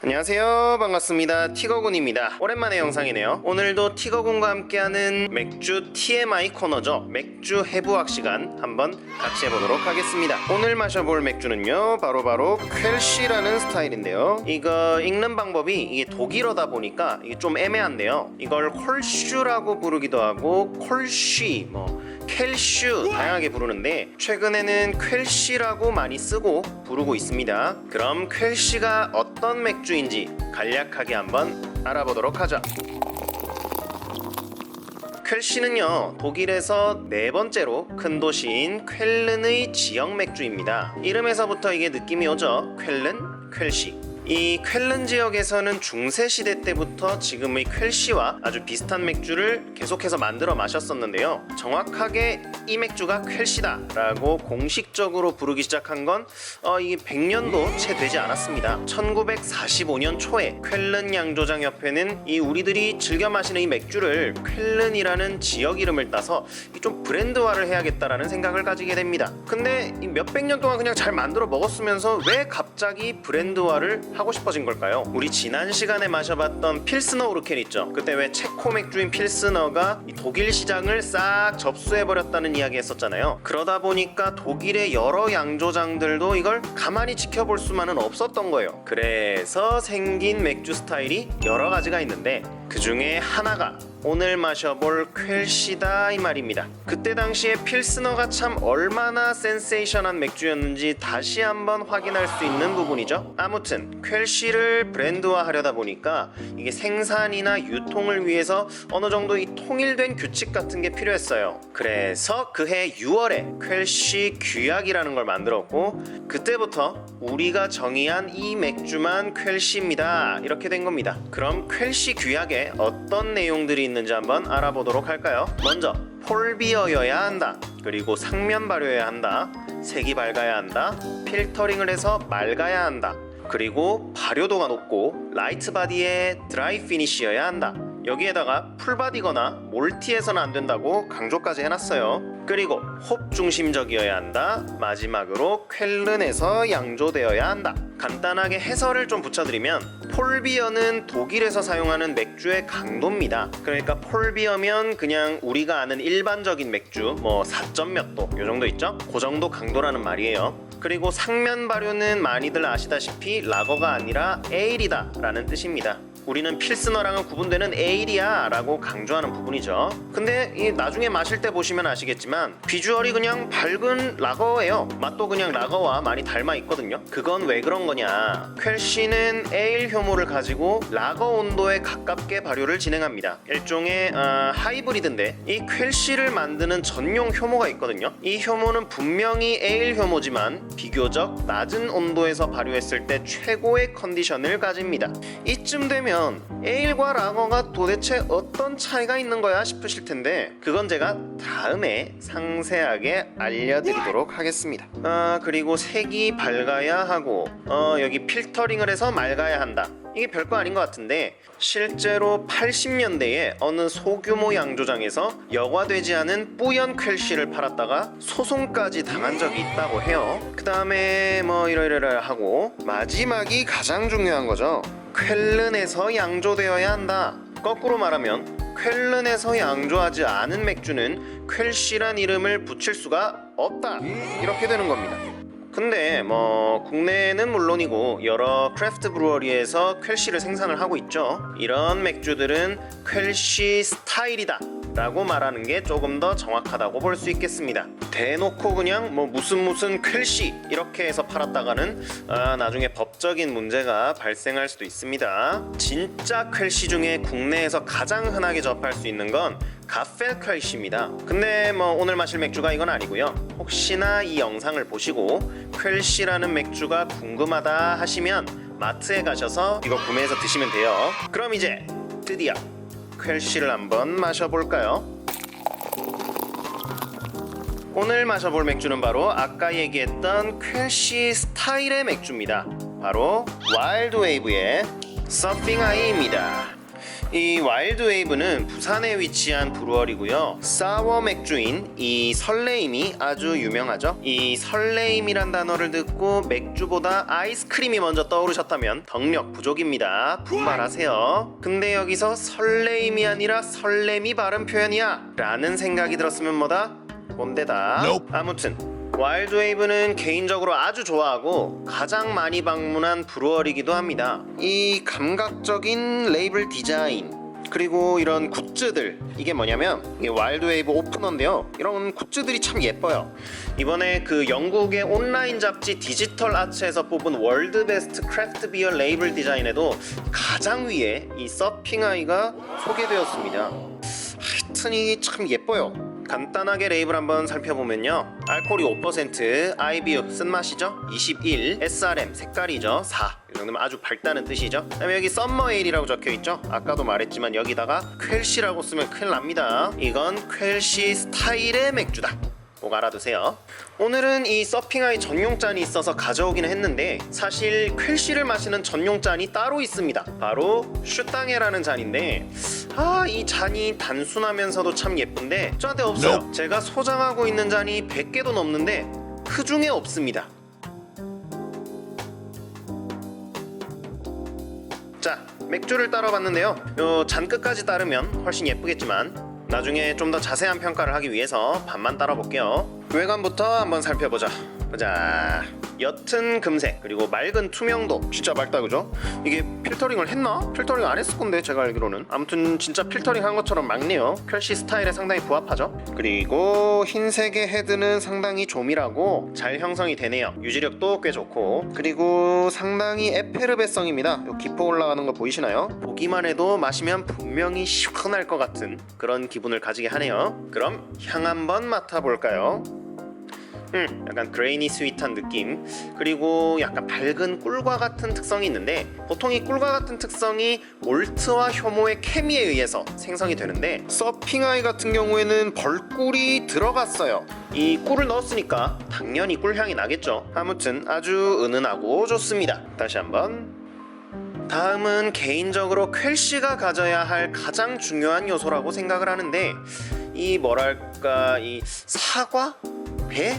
안녕하세요, 반갑습니다. 티거군입니다. 오랜만의 영상이네요. 오늘도 티거군과 함께하는 맥주 TMI 코너죠. 맥주 해부학 시간 한번 같이 해보도록 하겠습니다. 오늘 마셔볼 맥주는요, 바로 퀄시라는 스타일인데요. 이거 읽는 방법이 이게 독일어다 보니까 이게 좀 애매한데요. 이걸 콜슈라고 부르기도 하고 콜쉬, 켈슈 다양하게 부르는데 최근에는 퀄시라고 많이 쓰고 부르고 있습니다. 그럼 퀄시가 어떤 맥주인지 간략하게 한번 알아보도록 하죠. 퀄시는요, 독일에서 네 번째로 큰 도시인 쾰른의 지역 맥주입니다. 이름에서부터 이게 느낌이 오죠. 쾰른, 퀄시. 이 쾰른 지역에서는 중세시대 때부터 지금의 퀄시와 아주 비슷한 맥주를 계속해서 만들어 마셨었는데요. 정확하게 이 맥주가 퀄시다 라고 공식적으로 부르기 시작한 건 이게 100년도 채 되지 않았습니다. 1945년 초에 쾰른 양조장 협회는 이 우리들이 즐겨 마시는 이 맥주를 쾰른이라는 지역 이름을 따서 좀 브랜드화를 해야겠다라는 생각을 가지게 됩니다. 근데 이 몇백 년 동안 그냥 잘 만들어 먹었으면서 왜 갑자기 브랜드화를 하고 싶어진 걸까요? 우리 지난 시간에 마셔봤던 필스너 우르켄 있죠? 그때 왜 체코 맥주인 필스너가 이 독일 시장을 싹 접수해버렸다는 이야기 했었잖아요. 그러다 보니까 독일의 여러 양조장들도 이걸 가만히 지켜볼 수만은 없었던 거예요. 그래서 생긴 맥주 스타일이 여러 가지가 있는데 그 중에 하나가 오늘 마셔볼 퀄시다 이 말입니다. 그때 당시에 필스너가 참 얼마나 센세이션한 맥주였는지 다시 한번 확인할 수 있는 부분이죠. 아무튼 퀄시를 브랜드화 하려다 보니까 이게 생산이나 유통을 위해서 어느 정도 이 통일된 규칙 같은 게 필요했어요. 그래서 그해 6월에 퀄시 규약이라는 걸 만들었고 그때부터 우리가 정의한 이 맥주만 퀄시입니다 이렇게 된 겁니다. 그럼 퀄시 규약에 어떤 내용들이 있는지 한번 알아보도록 할까요? 먼저 폴비어여야 한다, 그리고 상면 발효해야 한다, 색이 밝아야 한다, 필터링을 해서 맑아야 한다, 그리고 발효도가 높고 라이트 바디의 드라이 피니쉬여야 한다. 여기에다가 풀바디거나 몰티해서는 안 된다고 강조까지 해놨어요. 그리고 홉 중심적이어야 한다. 마지막으로 쾰른에서 양조되어야 한다. 간단하게 해설을 좀 붙여드리면 폴비어는 독일에서 사용하는 맥주의 강도입니다. 그러니까 폴비어면 그냥 우리가 아는 일반적인 맥주 4점 몇 도 요 정도 있죠? 그 정도 강도라는 말이에요. 그리고 상면 발효는 많이들 아시다시피 라거가 아니라 에일이다 라는 뜻입니다. 우리는 필스너랑은 구분되는 에일이야 라고 강조하는 부분이죠. 근데 이 나중에 마실 때 보시면 아시겠지만 비주얼이 그냥 밝은 라거예요. 맛도 그냥 라거와 많이 닮아 있거든요. 그건 왜 그런 거냐, 퀄시는 에일 효모를 가지고 라거 온도에 가깝게 발효를 진행합니다. 일종의 하이브리드인데 이 퀄시를 만드는 전용 효모가 있거든요. 이 효모는 분명히 에일 효모지만 비교적 낮은 온도에서 발효했을 때 최고의 컨디션을 가집니다. 이쯤 되면 에일과 라거가 도대체 어떤 차이가 있는 거야 싶으실 텐데 그건 제가 다음에 상세하게 알려드리도록 하겠습니다. 그리고 색이 밝아야 하고 여기 필터링을 해서 맑아야 한다. 이게 별거 아닌 것 같은데 실제로 80년대에 어느 소규모 양조장에서 여과되지 않은 뿌연 퀄시를 팔았다가 소송까지 당한 적이 있다고 해요. 그 다음에 이러이러이러 하고 마지막이 가장 중요한 거죠. 쾰른에서 양조되어야 한다. 거꾸로 말하면 쾰른에서 양조하지 않은 맥주는 퀄시란 이름을 붙일 수가 없다 이렇게 되는 겁니다. 근데 국내는 물론이고 여러 크래프트 브루어리에서 퀄시를 생산을 하고 있죠. 이런 맥주들은 퀄시 스타일이다 라고 말하는 게 조금 더 정확하다고 볼 수 있겠습니다. 대놓고 그냥 무슨 퀄시 이렇게 해서 팔았다가는 나중에 법적인 문제가 발생할 수도 있습니다. 진짜 퀄시 중에 국내에서 가장 흔하게 접할 수 있는 건 가펠 퀄시입니다. 근데 오늘 마실 맥주가 이건 아니고요. 혹시나 이 영상을 보시고 퀄시라는 맥주가 궁금하다 하시면 마트에 가셔서 이거 구매해서 드시면 돼요. 그럼 이제 드디어 퀄시를 한번 마셔볼까요? 오늘 마셔볼 맥주는 바로 아까 얘기했던 퀄시 스타일의 맥주입니다. 바로 와일드 웨이브의 서핑 아이입니다. 이 와일드 웨이브는 부산에 위치한 브루어리고요. 사워 맥주인 이 설레임이 아주 유명하죠. 이 설레임이란 단어를 듣고 맥주보다 아이스크림이 먼저 떠오르셨다면 덕력 부족입니다. 분발하세요. 근데 여기서 설레임이 아니라 설렘이 발음 표현이야 라는 생각이 들었으면 뭐다? 꼰대다. 아무튼 와일드 웨이브는 개인적으로 아주 좋아하고 가장 많이 방문한 브루어리기도 합니다. 이 감각적인 레이블 디자인 그리고 이런 굿즈들, 이게 뭐냐면 이게 와일드 웨이브 오프너인데요. 이런 굿즈들이 참 예뻐요. 이번에 그 영국의 온라인 잡지 디지털 아츠에서 뽑은 월드 베스트 크래프트 비어 레이블 디자인에도 가장 위에 이 서핑 아이가 소개되었습니다. 하여튼 이게 참 예뻐요. 간단하게 레이블 한번 살펴보면요. 알코올이 5%, IBU 쓴맛이죠. 21, SRM 색깔이죠. 4. 이 정도면 아주 밝다는 뜻이죠. 그다음에 여기 썸머에일이라고 적혀있죠. 아까도 말했지만 여기다가 퀼시라고 쓰면 큰일 납니다. 이건 퀼시 스타일의 맥주다. 꼭 알아두세요. 오늘은 이 서핑아이 전용 잔이 있어서 가져오기는 했는데 사실 퀼시를 마시는 전용 잔이 따로 있습니다. 바로 슈땅해라는 잔인데 이 잔이 단순하면서도 참 예쁜데 저한테 없어요. 제가 소장하고 있는 잔이 100개도 넘는데 그 중에 없습니다. 자, 맥주를 따라봤는데요. 요 잔 끝까지 따르면 훨씬 예쁘겠지만 나중에 좀 더 자세한 평가를 하기 위해서 반만 따라 볼게요. 외관부터 한번 살펴보자. 보자. 옅은 금색 그리고 맑은 투명도 진짜 맑다 그죠? 이게 필터링을 했나? 필터링 안 했을 건데 제가 알기로는. 아무튼 진짜 필터링 한 것처럼 맑네요. 켈시 스타일에 상당히 부합하죠. 그리고 흰색의 헤드는 상당히 조밀하고 잘 형성이 되네요. 유지력도 꽤 좋고 그리고 상당히 에페르베성입니다. 요 기포 올라가는 거 보이시나요? 보기만 해도 마시면 분명히 시원할 것 같은 그런 기분을 가지게 하네요. 그럼 향 한번 맡아볼까요? 약간 그레이니 스윗한 느낌 그리고 약간 밝은 꿀과 같은 특성이 있는데 보통 이 꿀과 같은 특성이 몰트와 효모의 케미에 의해서 생성이 되는데 서핑아이 같은 경우에는 벌꿀이 들어갔어요. 이 꿀을 넣었으니까 당연히 꿀향이 나겠죠. 아무튼 아주 은은하고 좋습니다. 다시 한번. 다음은 개인적으로 퀼시가 가져야 할 가장 중요한 요소라고 생각을 하는데 이 뭐랄까 이 사과? 배?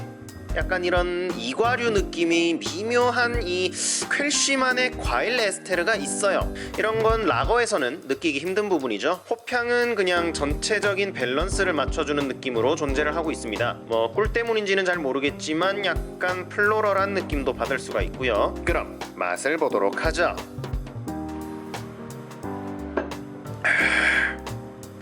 약간 이런 이과류 느낌이 미묘한 이 퀼시만의 과일 에스테르가 있어요. 이런 건 라거에서는 느끼기 힘든 부분이죠. 호평은 그냥 전체적인 밸런스를 맞춰주는 느낌으로 존재를 하고 있습니다. 뭐 꿀 때문인지는 잘 모르겠지만 약간 플로럴한 느낌도 받을 수가 있고요. 그럼 맛을 보도록 하죠.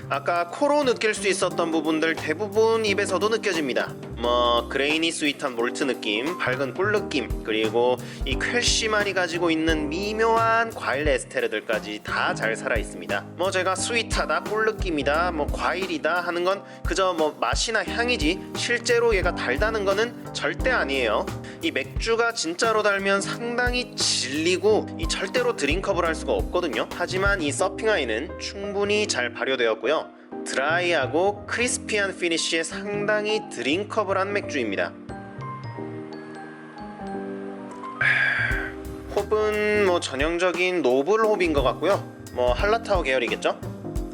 아까 코로 느낄 수 있었던 부분들 대부분 입에서도 느껴집니다. 뭐 그레이니 스윗한 몰트 느낌, 밝은 꿀 느낌, 그리고 이 퀼시만이 가지고 있는 미묘한 과일 에스테르들까지 다 잘 살아 있습니다. 뭐 제가 스윗하다, 꿀 느낌이다, 뭐 과일이다 하는 건 그저 뭐 맛이나 향이지 실제로 얘가 달다는 거는 절대 아니에요. 이 맥주가 진짜로 달면 상당히 질리고 이 절대로 드링컵을 할 수가 없거든요. 하지만 이 서핑아이는 충분히 잘 발효되었고요. 드라이하고 크리스피한 피니쉬에 상당히 드링커블한 맥주입니다. 홉은 뭐 전형적인 노블 홉인 것 같고요. 뭐 할라타오 계열이겠죠?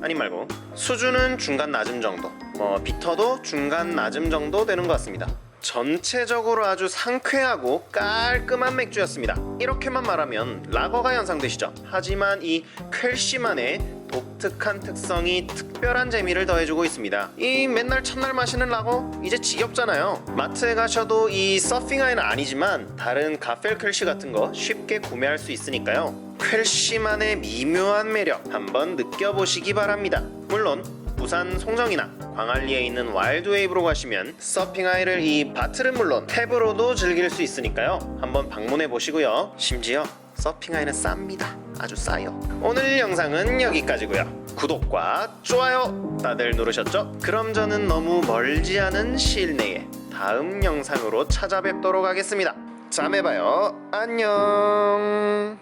아님 말고 수준은 중간 낮음 정도, 뭐 비터도 중간 낮음 정도 되는 것 같습니다. 전체적으로 아주 상쾌하고 깔끔한 맥주였습니다. 이렇게만 말하면 라거가 연상되시죠? 하지만 이 퀼시만의 독특한 특성이 특별한 재미를 더해주고 있습니다. 이 맨날 첫날 마시는 라거 이제 지겹잖아요. 마트에 가셔도 이 서핑아이는 아니지만 다른 가펠 퀼시 같은 거 쉽게 구매할 수 있으니까요. 퀼시만의 미묘한 매력 한번 느껴보시기 바랍니다. 물론 부산 송정이나 광안리에 있는 와일드 웨이브로 가시면 서핑아이를 이 바틀은 물론 탭으로도 즐길 수 있으니까요. 한번 방문해 보시고요. 심지어 서핑아이는 쌉니다. 아주 싸요. 오늘 영상은 여기까지고요. 구독과 좋아요 다들 누르셨죠? 그럼 저는 너무 멀지 않은 시일 내에 다음 영상으로 찾아뵙도록 하겠습니다. 다음에 봐요. 안녕.